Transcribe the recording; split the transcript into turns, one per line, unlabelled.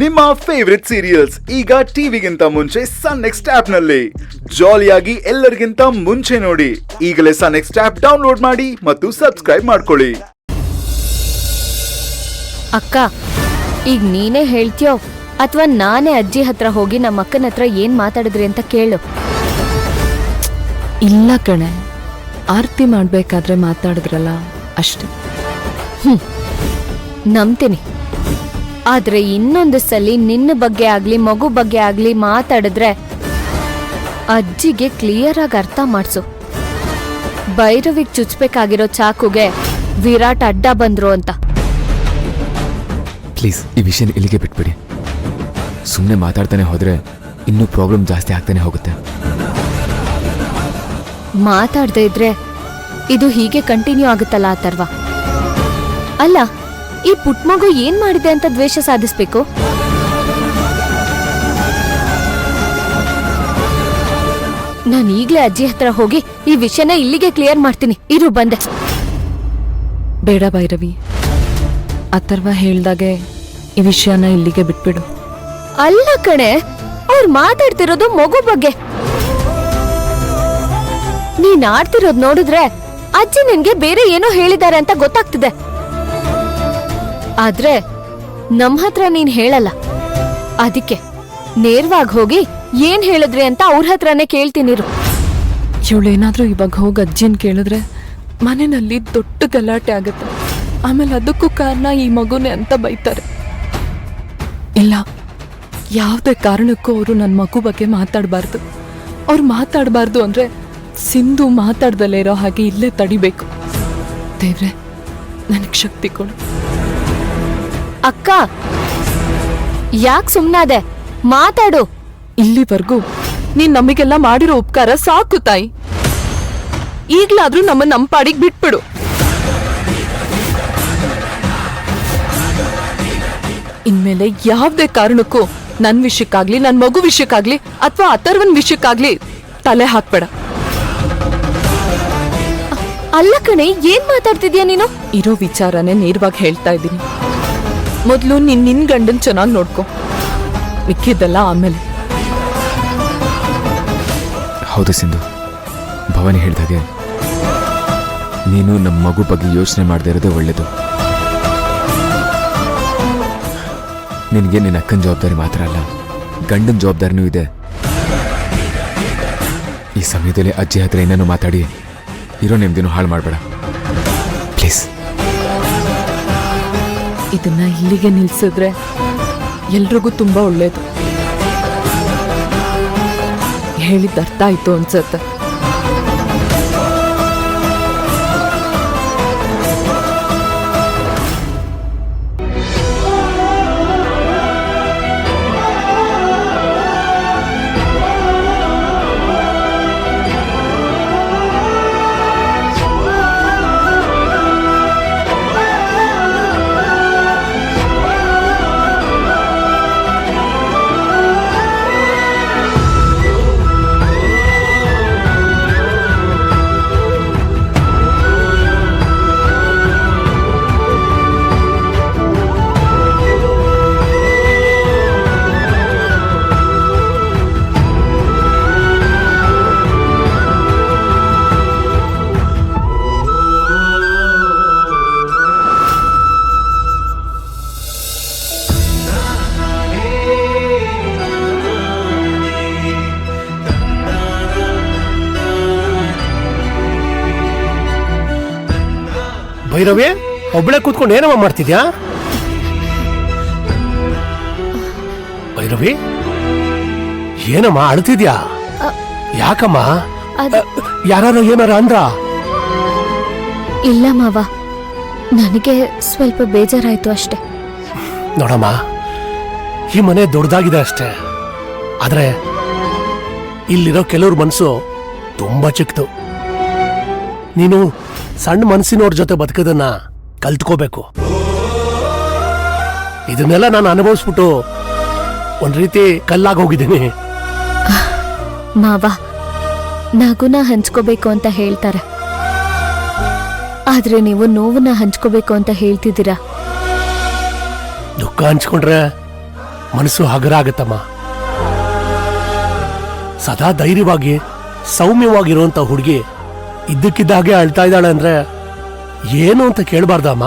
ನಿಮ್ಮ favourite serials ಈಗ ಟಿವಿಗಿಂತ ಮುಂಚೆ ಸನ್ ನೆಕ್ಸ್ಟ್ ಆಪ್ ನಲ್ಲಿ ಜಾಲಿಯಾಗಿ ಎಲ್ಲರಿಗಿಂತ ಮುಂಚೆ ನೋಡಿ. ಈಗಲೇ ಸನ್ ನೆಕ್ಸ್ಟ್ ಆಪ್ ಡೌನ್ಲೋಡ್ ಮಾಡಿ ಮತ್ತು ಸಬ್ಸ್ಕ್ರೈಬ್ ಮಾಡ್ಕೊಳ್ಳಿ.
ಅಕ್ಕ, ಈಗ ನೀನೇ ಹೇಳ್ತೀಯೋ ಅಥವಾ ನಾನೇ ಅಜ್ಜಿ ಹತ್ರ ಹೋಗಿ ನಮ್ಮ ಅಕ್ಕನ ಹತ್ರ ಏನ್ ಮಾತಾಡಿದ್ರಿ ಅಂತ ಕೇಳು.
ಇಲ್ಲ ಕಣೆ, ಆರತಿ ಮಾಡ್ಬೇಕಾದ್ರೆ ಮಾತಾಡಿದ್ರಲ್ಲ ಅಷ್ಟೆ.
ನಂಬ್ತೀನಿ. ಆದ್ರೆ ಇನ್ನೊಂದು ಸಲ ನಿನ್ನ ಬಗ್ಗೆ ಆಗ್ಲಿ ಮಗು ಬಗ್ಗೆ ಆಗ್ಲಿ ಮಾತಾಡಿದ್ರೆ ಅಜ್ಜಿಗೆ ಕ್ಲಿಯರ್ ಆಗಿ ಅರ್ಥ ಮಾಡ್ಸು. ಭೈರವಿಗ್ ಚುಚ್ಬೇಕಾಗಿರೋ ಚಾಕುಗೆ ವಿರಾಟ್ ಅಡ್ಡ ಬಂದ್ರು ಅಂತ.
ಪ್ಲೀಸ್ ಈ ವಿಷಯ ಇಲ್ಲಿಗೆ ಬಿಟ್ಬಿಡಿ. ಸುಮ್ಮನೆ ಮಾತಾಡ್ತಾನೆ ಹೋದ್ರೆ ಇನ್ನೂ ಪ್ರಾಬ್ಲಮ್ ಜಾಸ್ತಿ ಆಗ್ತಾನೆ ಹೋಗುತ್ತೆ.
ಮಾತಾಡದೆ ಇದ್ರೆ ಇದು ಹೀಗೆ ಕಂಟಿನ್ಯೂ ಆಗುತ್ತಲ್ಲ ಅಥರ್ವ. ಅಲ್ಲ, ಈ ಪುಟ್ಟ ಮಗು ಏನ್ ಮಾಡಿದೆ ಅಂತ ದ್ವೇಷ ಸಾಧಿಸ್ಬೇಕು? ನಾನು ಈಗ್ಲೇ ಅಜ್ಜಿ ಹತ್ರ ಹೋಗಿ ಈ ವಿಷಯನ ಇಲ್ಲಿಗೆ ಕ್ಲಿಯರ್ ಮಾಡ್ತೀನಿ. ಇರು ಬಂದೆ.
ಬೇಡ ಭೈರವಿ, ಅಥರ್ವ ಹೇಳ್ದಾಗೆ ಈ ವಿಷಯನ ಇಲ್ಲಿಗೆ ಬಿಟ್ಬಿಡು.
ಅಲ್ಲ ಕಣೆ, ಅವ್ರು ಮಾತಾಡ್ತಿರೋದು ಮಗು ಬಗ್ಗೆ. ನೀನ್ ಆಡ್ತಿರೋದ್ ನೋಡಿದ್ರೆ ಅಜ್ಜಿ ನಿನ್ಗೆ ಬೇರೆ ಏನೋ ಹೇಳಿದ್ದಾರೆ ಅಂತ ಗೊತ್ತಾಗ್ತಿದೆ. ಆದ್ರೆ ನಮ್ ಹತ್ರ ನೀನ್ ಹೇಳಲ್ಲ. ಅದಕ್ಕೆ ನೇರವಾಗಿ ಹೋಗಿ ಏನ್ ಹೇಳಿದ್ರಿ ಅಂತ ಅವ್ರ ಹತ್ರನೇ ಕೇಳ್ತೀನಿರು.
ಇವಳೇನಾದ್ರೂ ಇವಾಗ ಹೋಗಿ ಅಜ್ಜಿನ್ ಕೇಳಿದ್ರೆ ಮನೆಯಲ್ಲಿ ದೊಡ್ಡ ಗಲಾಟೆ ಆಗುತ್ತೆ. ಆಮೇಲೆ ಅದಕ್ಕೂ ಕಾರಣ ಈ ಮಗುನೇ ಅಂತ ಬೈತಾರೆ. ಇಲ್ಲ, ಯಾವುದೇ ಕಾರಣಕ್ಕೂ ಅವರು ನನ್ನ ಮಗು ಬಗ್ಗೆ ಮಾತಾಡಬಾರ್ದು. ಅವ್ರು ಮಾತಾಡಬಾರ್ದು ಅಂದ್ರೆ ಸಿಂಧು ಮಾತಾಡ್ದಲ್ಲೇ ಇರೋ ಹಾಗೆ ಇಲ್ಲೇ ತಡಿಬೇಕು. ದೇವ್ರೆ, ನನಗೆ ಶಕ್ತಿ ಕೊಡು.
ಅಕ್ಕ, ಯಾಕೆ ಸುಮ್ನಾದೆ? ಮಾತಾಡು.
ಇಲ್ಲಿವರೆಗೂ ನೀನ್ ನಮಗೆಲ್ಲ ಮಾಡಿರೋ ಉಪಕಾರ ಸಾಕು ತಾಯಿ. ಈಗ್ಲಾದ್ರೂ ನಮ್ಮ ಪಾಡಿಗೆ ಬಿಟ್ಬಿಡು. ಇನ್ಮೇಲೆ ಯಾವುದೇ ಕಾರಣಕ್ಕೂ ನನ್ ವಿಷಯಕ್ಕಾಗ್ಲಿ, ನನ್ ಮಗು ವಿಷಯಕ್ಕಾಗ್ಲಿ ಅಥವಾ ಅಥರ್ವನ್ ವಿಷಯಕ್ಕಾಗ್ಲಿ ತಲೆ ಹಾಕ್ಬೇಡ.
ಅಲ್ಲ ಕಣೆ, ಏನ್ ಮಾತಾಡ್ತಿದ್ಯಾ ನೀನು?
ಇರೋ ವಿಚಾರನೇ ನೇರವಾಗಿ ಹೇಳ್ತಾ ಇದ್ದೀನಿ. ಮೊದಲು ನಿನ್ ಗಂಡನ್ ಚೆನ್ನಾಗಿ ನೋಡ್ಕೊ, ಮಿಕ್ಕಿದ್ದೆಲ್ಲ ಆಮೇಲೆ.
ಹೌದು ಸಿಂಧು, ಭವಾನಿ ಹೇಳ್ದಾಗೆ ನೀನು ನಮ್ಮ ಮಗು ಬಗ್ಗೆ ಯೋಚನೆ ಮಾಡದೇ ಇರೋದೇ ಒಳ್ಳೇದು. ನಿನಗೆ ನಿನ್ನ ಅಕ್ಕನ ಜವಾಬ್ದಾರಿ ಮಾತ್ರ ಅಲ್ಲ, ಗಂಡನ ಜವಾಬ್ದಾರಿನೂ ಇದೆ. ಈ ಸಮಯದಲ್ಲಿ ಅಜ್ಜಿ ಹತ್ರ ಏನೇನೋ ಮಾತಾಡಿ ಇರೋ ನೆಮ್ಮದಿನೂ ಹಾಳು ಮಾಡಬೇಡ ಪ್ಲೀಸ್.
ಇದನ್ನ ಇಲ್ಲಿಗೆ ನಿಲ್ಸಿದ್ರೆ ಎಲ್ರಿಗೂ ತುಂಬಾ ಒಳ್ಳೇದು. ಹೇಳಿದ ಅರ್ಥ ಆಯ್ತು ಅನ್ಸತ್ತೆ.
ಭೈರವಿ, ಒಬ್ಬಳೆ ಕೂತ್ಕೊಂಡು ಏನಮ್ಮ ಮಾಡ್ತಿದ್ಯಾ? ಭೈರವಿ, ಏನಮ್ಮ ಅಳ್ತಿದ್ಯಾ? ಯಾಕಮ್ಮ? ಯಾರು ಏನಾರ ಅಂದ್ರ?
ಇಲ್ಲ ಮಾವ, ನನಗೆ ಸ್ವಲ್ಪ ಬೇಜಾರಾಯ್ತು ಅಷ್ಟೆ.
ನೋಡಮ್ಮ, ಈ ಮನೆ ದೊಡ್ಡದಾಗಿದೆ ಅಷ್ಟೇ, ಆದ್ರೆ ಇಲ್ಲಿರೋ ಕೆಲವ್ರ ಮನಸ್ಸು ತುಂಬಾ ಚಿಕ್ಕದು. ನೀನು ಸಣ್ಣ ಮನಸ್ಸಿನವ್ರ ಜೊತೆ ಬದುಕೋದನ್ನ ಕಲ್ತ್ಕೋಬೇಕು. ಇದನ್ನೆಲ್ಲ ನಾನು ಅನುಭವಿಸ್ಬಿಟ್ಟು ಒಂದ್ ರೀತಿ ಕಲ್ಲಾಗಿ ಹೋಗಿದ್ದೀನಿ.
ಮಾವ, ನಗುನ ಹಂಚ್ಕೋಬೇಕು ಅಂತ ಹೇಳ್ತಾರೆ, ಆದ್ರೆ ನೀವು ನೋವನ್ನ ಹಂಚ್ಕೋಬೇಕು ಅಂತ ಹೇಳ್ತಿದ್ದೀರಾ.
ದುಃಖ ಹಂಚ್ಕೊಂಡ್ರೆ ಮನಸ್ಸು ಹಗರ ಆಗತ್ತಮ್ಮ. ಸದಾ ಧೈರ್ಯವಾಗಿ ಸೌಮ್ಯವಾಗಿರುವಂತ ಹುಡುಗಿ ಇದ್ದಕ್ಕಿದ್ದಾಗೆ ಅಳ್ತಾ ಇದ್ದಾಳೆ ಅಂದ್ರೆ ಏನು ಅಂತ ಕೇಳಬಾರ್ದಮ್ಮ.